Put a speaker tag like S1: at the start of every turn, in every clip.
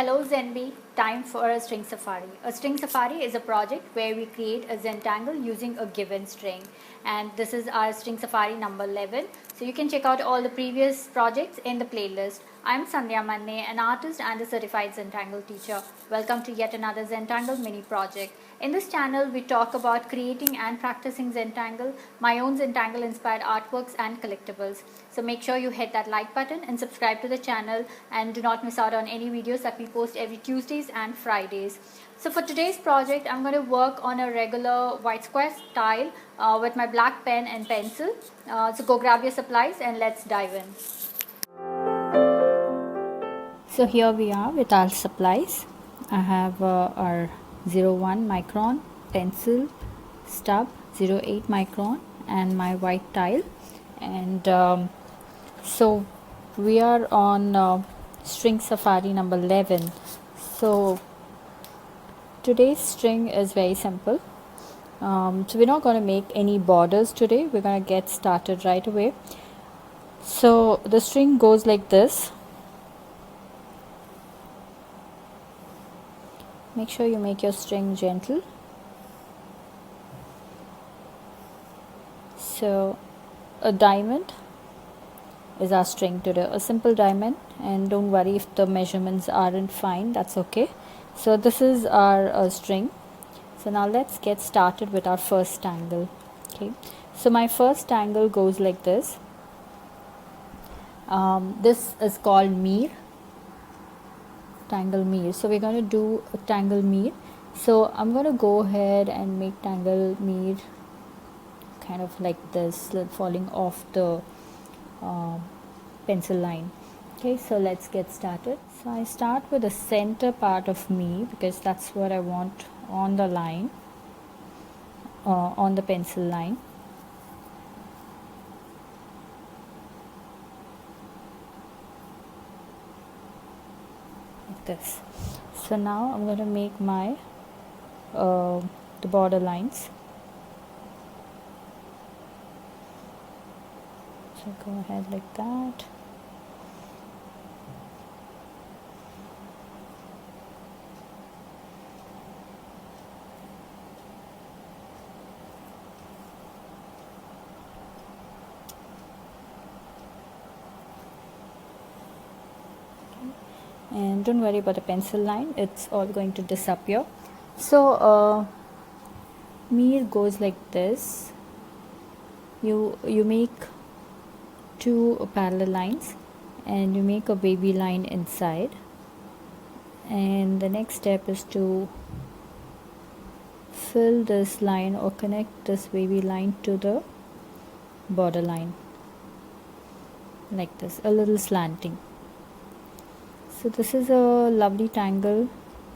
S1: Hello Zenby, time for a string safari. A string safari is a project where we create a Zentangle using a given string, and this is our string safari number 11. So you can check out all the previous projects in the playlist. I'm Sandhya, an artist and a certified Zentangle teacher. Welcome to yet another Zentangle Mini Project. In this channel, we talk about creating and practicing Zentangle, my own Zentangle inspired artworks and collectibles. So make sure you hit that like button and subscribe to the channel, and do not miss out on any videos that we post every Tuesdays and Fridays. So for today's project, I'm going to work on a regular white square tile with my black pen and pencil. So go grab your supplies and let's dive in. So here we are with our supplies. I have our 0.1 micron pencil, stub 0.8 micron, and my white tile. And so we are on string safari number 11. So today's string is very simple. So we're not going to make any borders today. We're going to get started right away. So the string goes like this. Make sure you make your string gentle. So a diamond is our string today, a simple diamond, and don't worry if the measurements aren't fine, that's okay. So this is our string. So now let's get started with our first tangle. Okay, so my first tangle goes like this. This is called Mir. Tangle Mir. So we're going to do a Tangle Mir. So I'm going to go ahead and make Tangle Mir kind of like this, falling off the pencil line. Okay, so let's get started. So I start with the center part of me because that's what I want on the line, on the pencil line. This. So now I'm going to make my the border lines. So go ahead like that. And don't worry about the pencil line, it's all going to disappear. So Mir goes like this. You make two parallel lines and you make a wavy line inside, and the next step is to fill this line or connect this wavy line to the border line like this, a little slanting. So this is a lovely tangle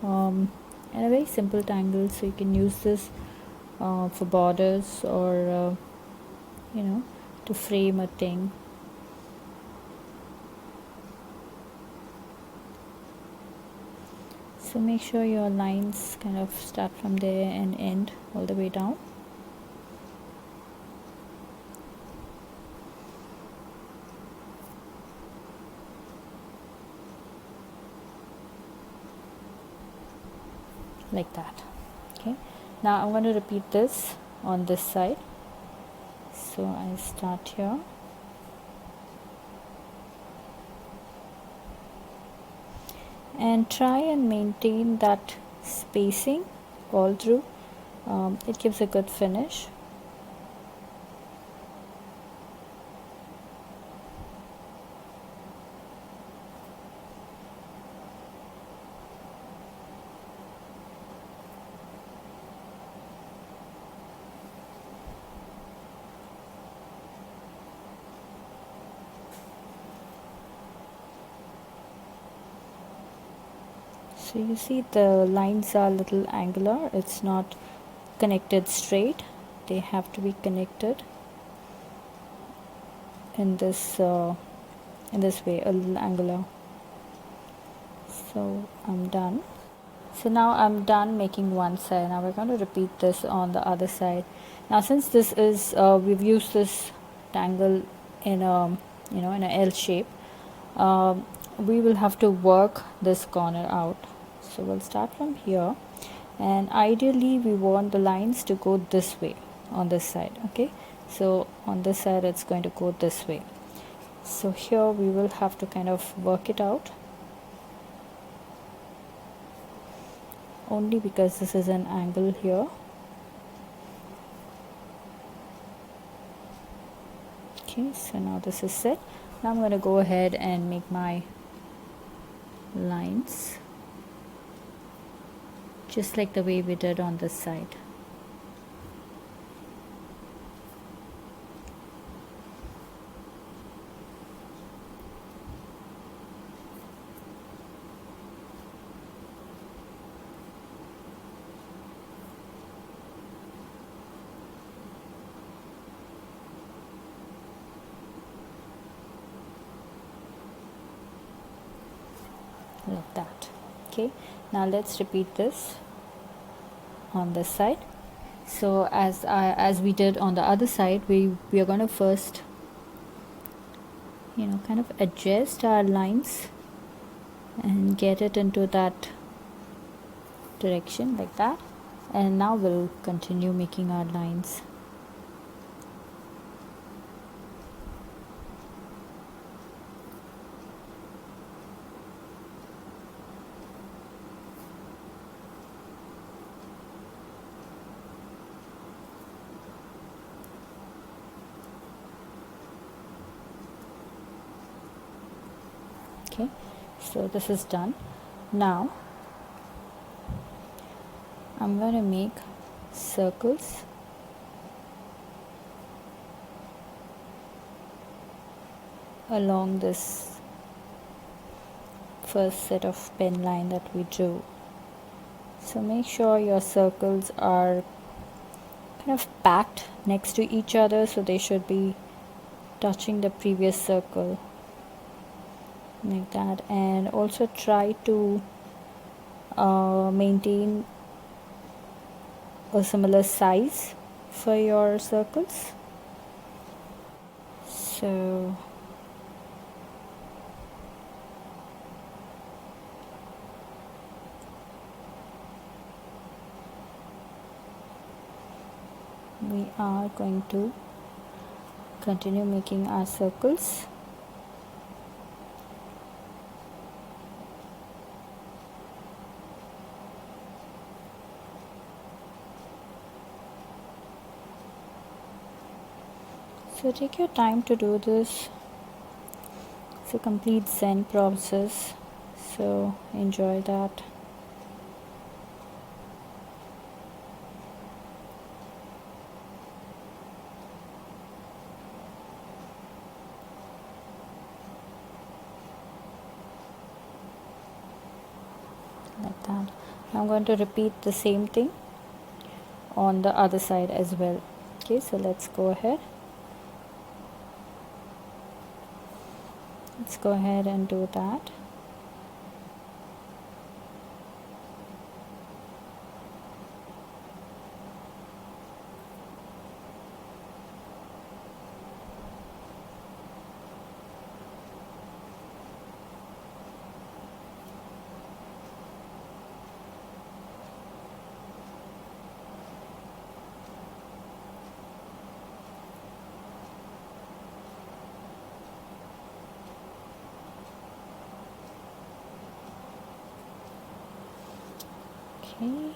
S1: and a very simple tangle, so you can use this for borders or to frame a thing. So make sure your lines kind of start from there and end all the way down. Like that. Okay, now I'm going to repeat this on this side. So I start here. And try and maintain that spacing all through. It gives a good finish. So you see the lines are a little angular, it's not connected straight, they have to be connected in this way, a little angular. So I'm done. So now I'm done making one side. Now we're going to repeat this on the other side. Now since this is we've used this tangle in a in a L shape, we will have to work this corner out. So we'll start from here, and ideally we want the lines to go this way on this side. Okay, so on this side it's going to go this way. So here we will have to kind of work it out, only because this is an angle here. Okay, so now this is set. Now I'm going to go ahead and make my lines just like the way we did on this side. Like that. Okay, now let's repeat this on this side. So as we did on the other side, we are going to first, kind of adjust our lines and get it into that direction like that, and now we'll continue making our lines. Okay, so this is done. Now I'm going to make circles along this first set of pen line that we drew. So make sure your circles are kind of packed next to each other, so they should be touching the previous circle like that, and also try to maintain a similar size for your circles. So we are going to continue making our circles. So take your time to do this. It's a complete Zen process, so enjoy that. Like that. I'm going to repeat the same thing on the other side as well. Okay, so let's go ahead. Let's go ahead and do that. Okay.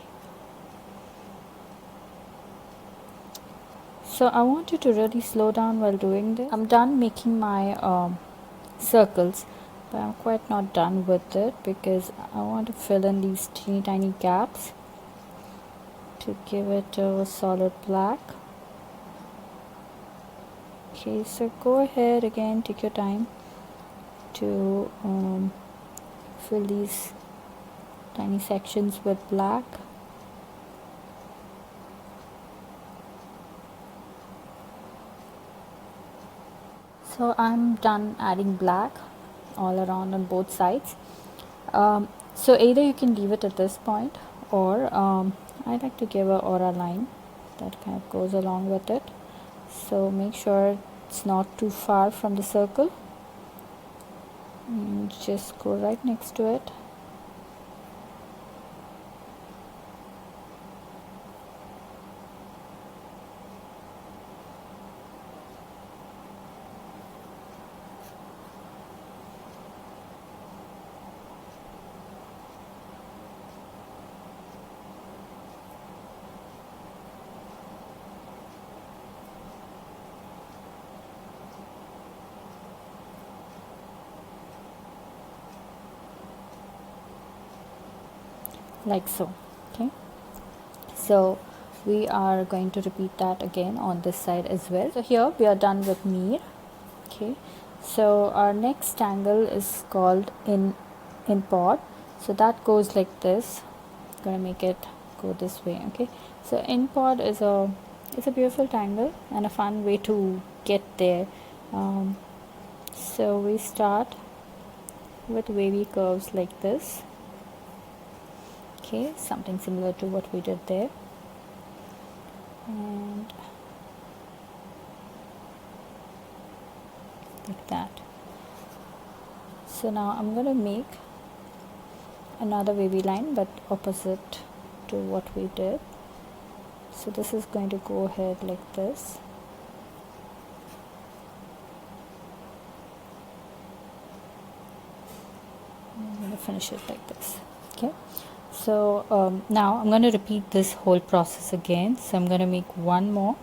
S1: So I want you to really slow down while doing this. I'm done making my circles, but I'm quite not done with it because I want to fill in these teeny tiny gaps to give it a solid black. Okay, so go ahead again, take your time to fill these tiny sections with black. So I'm done adding black all around on both sides. So either you can leave it at this point, or I like to give a aura line that kind of goes along with it. So make sure it's not too far from the circle. and just go right next to it. Like so. Okay, so we are going to repeat that again on this side as well. So here we are done with mir. Okay, so our next tangle is called in pod. So that goes like this. Gonna make it go this way. Okay, so in pod is a beautiful tangle and a fun way to get there. So we start with wavy curves like this. Okay, something similar to what we did there, and like that. So now I'm going to make another wavy line but opposite to what we did. So this is going to go ahead like this. I'm going to finish it like this. Okay, so now I'm going to repeat this whole process again. So I'm going to make one more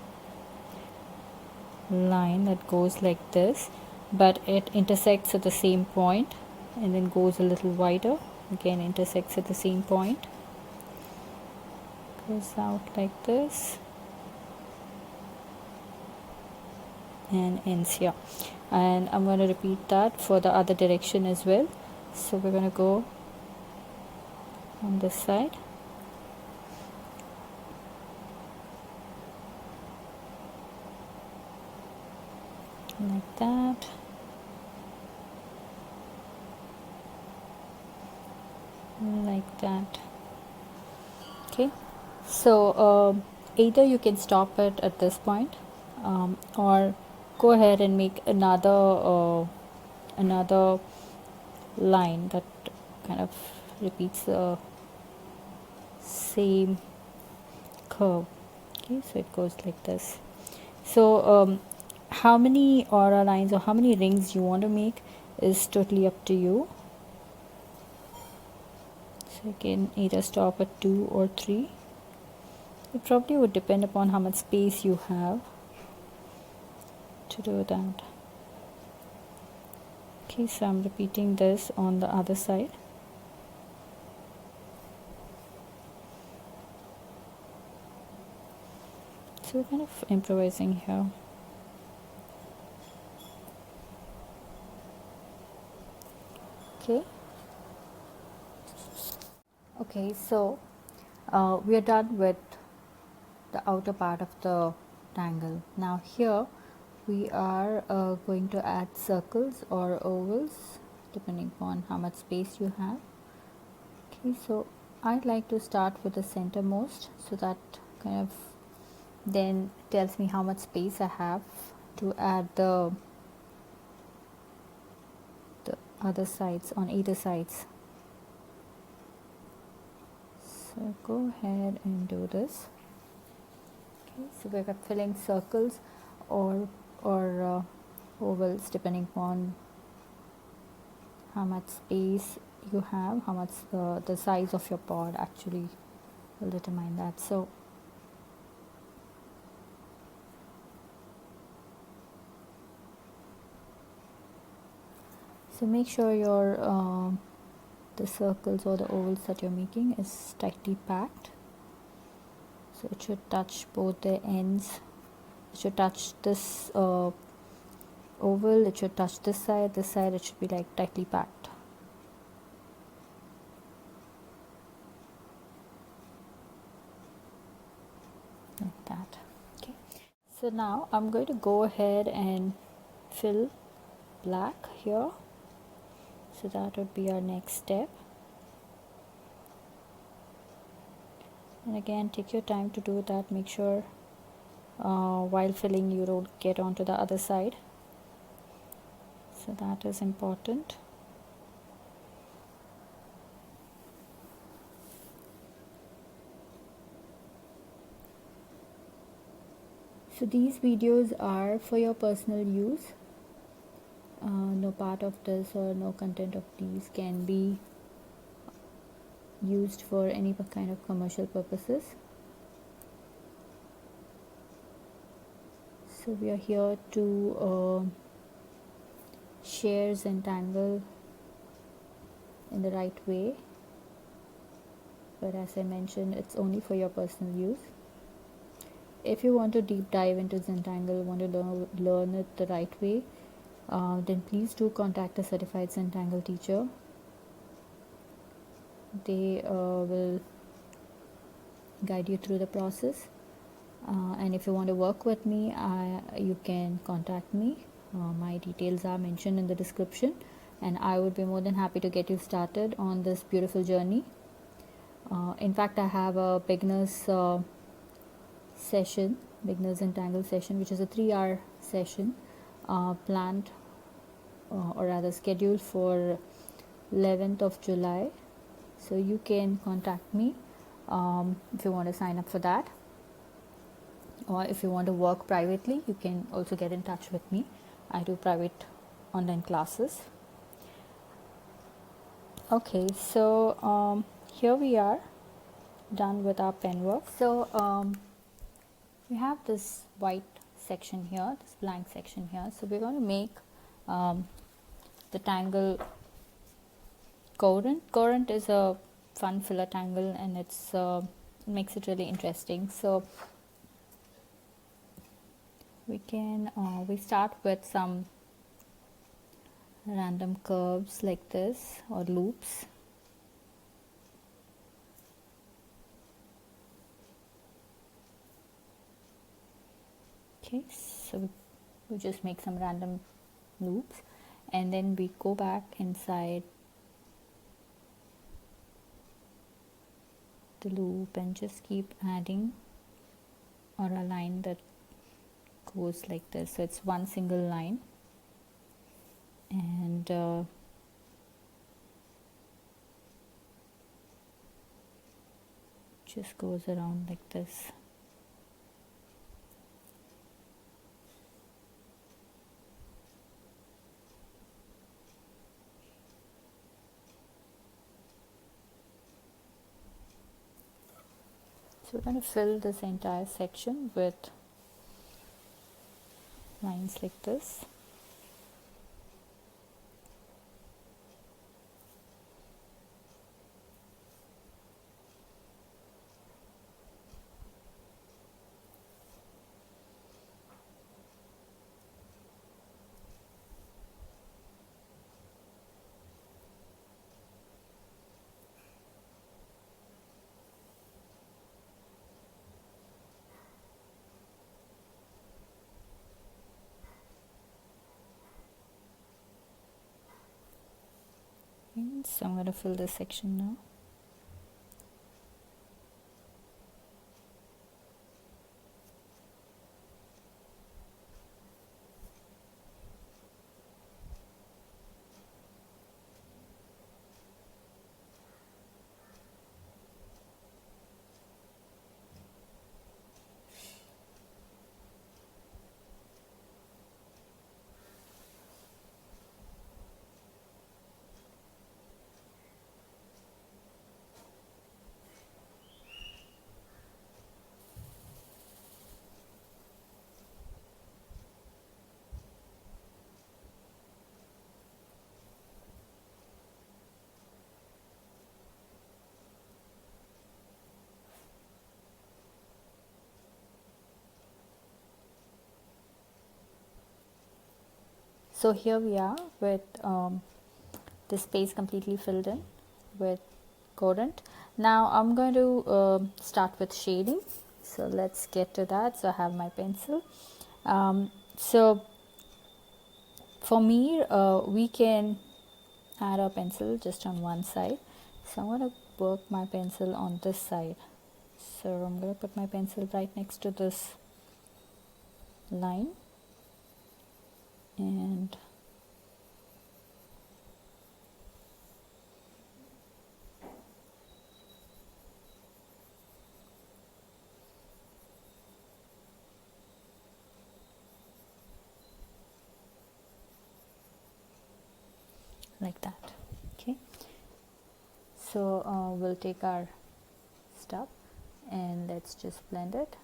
S1: line that goes like this, but it intersects at the same point and then goes a little wider. Again, intersects at the same point, goes out like this, and ends here. And I'm going to repeat that for the other direction as well. So we're going to go on this side, like that, like that. Okay, so either you can stop it at this point, or go ahead and make another line that kind of repeats the same curve. Okay, so it goes like this. So how many aura lines or how many rings you want to make is totally up to you. So you can either stop at 2 or 3. It probably would depend upon how much space you have to do that. Okay, so I'm repeating this on the other side. So we're kind of improvising here. Okay. Okay, so we are done with the outer part of the tangle. Now here we are going to add circles or ovals depending upon how much space you have. Okay, so I like to start with the centermost, so that kind of then tells me how much space I have to add the other sides on either sides. So go ahead and do this. Okay, so we're filling circles or ovals depending upon how much space you have, how much the size of your pod actually will determine that. So make sure your the circles or the ovals that you're making is tightly packed. So it should touch both the ends. It should touch this oval, it should touch this side, it should be like tightly packed. Like that. Okay. So now I'm going to go ahead and fill black here. So that would be our next step. And again, take your time to do that. Make sure while filling you don't get onto the other side. So that is important. So these videos are for your personal use. No part of this or no content of these can be used for any kind of commercial purposes. So we are here to share Zentangle in the right way, but as I mentioned, it's only for your personal use. If you want to deep dive into Zentangle, want to learn it the right way, then please do contact a certified Zentangle teacher. They will guide you through the process, and if you want to work with me, you can contact me. My details are mentioned in the description, and I would be more than happy to get you started on this beautiful journey. In fact, I have a beginner's Zentangle session, which is a 3-hour session, planned or rather scheduled for 11th of July. So you can contact me if you want to sign up for that, or if you want to work privately, you can also get in touch with me. I do private online classes. Okay, so here we are done with our pen work. So we have this white section here, this blank section here. So we're going to make the tangle current. Current is a fun filler tangle, and it's makes it really interesting. So we start with some random curves like this, or loops. Okay, so we just make some random loops, and then we go back inside the loop and just keep adding, or a line that goes like this. So it's one single line, and just goes around like this. So we're going to fill this entire section with lines like this. So I'm going to fill this section now. So here we are with the space completely filled in with current. Now I'm going to start with shading. So let's get to that. So I have my pencil. So for me, we can add our pencil just on one side. So I'm going to work my pencil on this side. So I'm going to put my pencil right next to this line, and like that. Okay, so we'll take our stub and let's just blend it.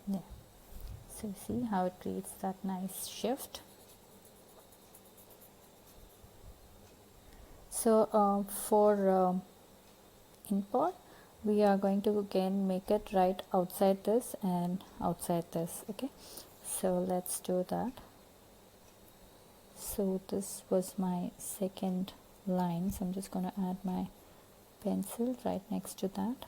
S1: Yeah. So see how it creates that nice shift. So for import, we are going to again make it right outside this and outside this. Okay, so let's do that. So this was my second line, so I'm just going to add my pencil right next to that.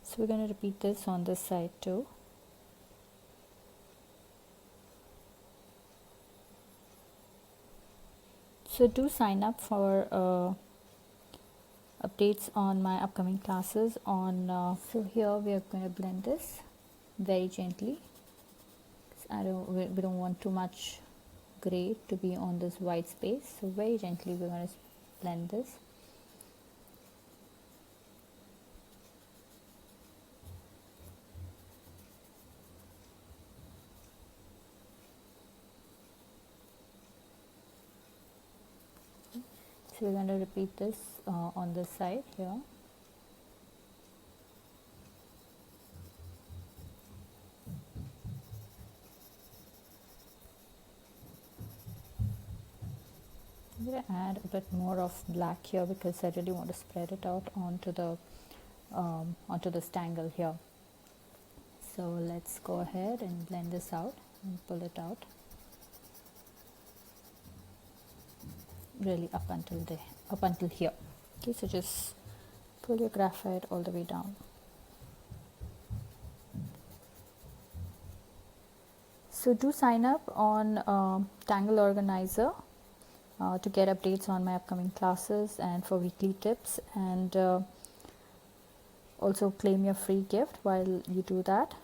S1: So we're going to repeat this on this side too. So do sign up for updates on my upcoming classes on so here we are going to blend this very gently. We don't want too much gray to be on this white space, so very gently we're going to blend this. So we're going to repeat this on this side here. I'm going to add a bit more of black here because I really want to spread it out onto this tangle here. So let's go ahead and blend this out and pull it out really up until here. Okay, so just pull your graphite all the way down. So do sign up on Tangle Organizer to get updates on my upcoming classes and for weekly tips, and also claim your free gift while you do that.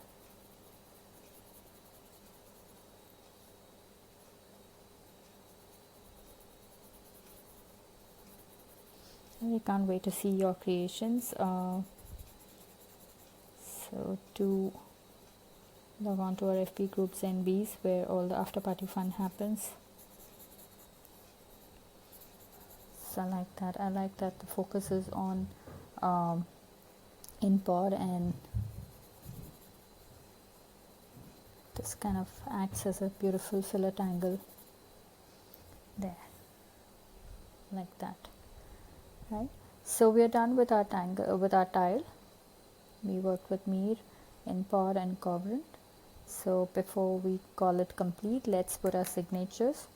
S1: I can't wait to see your creations. So do log on to our FB group ZenBeez, where all the after party fun happens. So I like that. I like that the focus is on in pod, and this kind of acts as a beautiful filler tangle there, like that. Right. So we are done with our tangle, with our tile. We worked with Mir, in pod and covenant. So before we call it complete, let's put our signatures.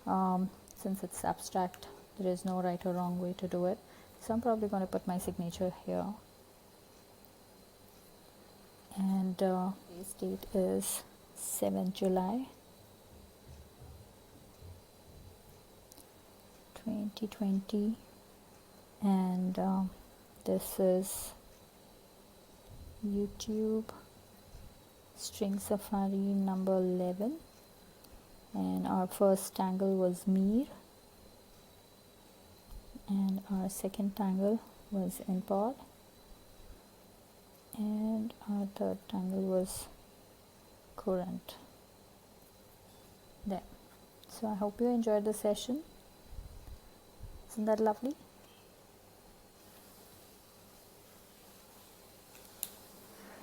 S1: Since it's abstract, there is no right or wrong way to do it. So I'm probably going to put my signature here. And today's date is 7th July 2020. And this is YouTube String Safari number 11, and our first tangle was Mir, and our second tangle was in pod, and our third tangle was current there. So I hope you enjoyed the session. Isn't that lovely?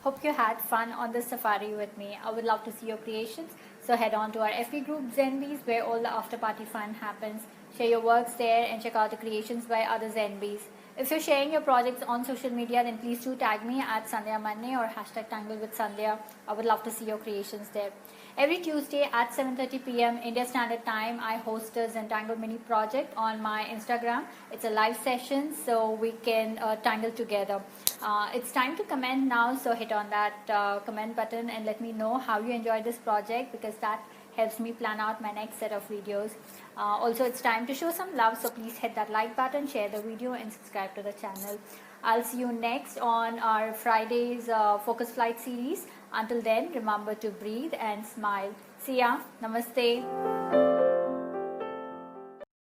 S1: Hope you had fun on this safari with me. I would love to see your creations. So head on to our FB group ZenBeez, where all the after party fun happens. Share your works there and check out the creations by other ZenBeez. If you're sharing your projects on social media, then please do tag me at Sandhya Monday or hashtag Tangle with Sandhya. I would love to see your creations there. Every Tuesday at 7:30 p.m. India Standard Time, I host a Zentangle Mini Project on my Instagram. It's a live session, so we can tangle together. It's time to comment now, so hit on that comment button and let me know how you enjoyed this project, because that helps me plan out my next set of videos. Also, it's time to show some love, so please hit that like button, share the video and subscribe to the channel. I'll see you next on our Friday's Focus Flight series. Until then, remember to breathe and smile. See ya. Namaste.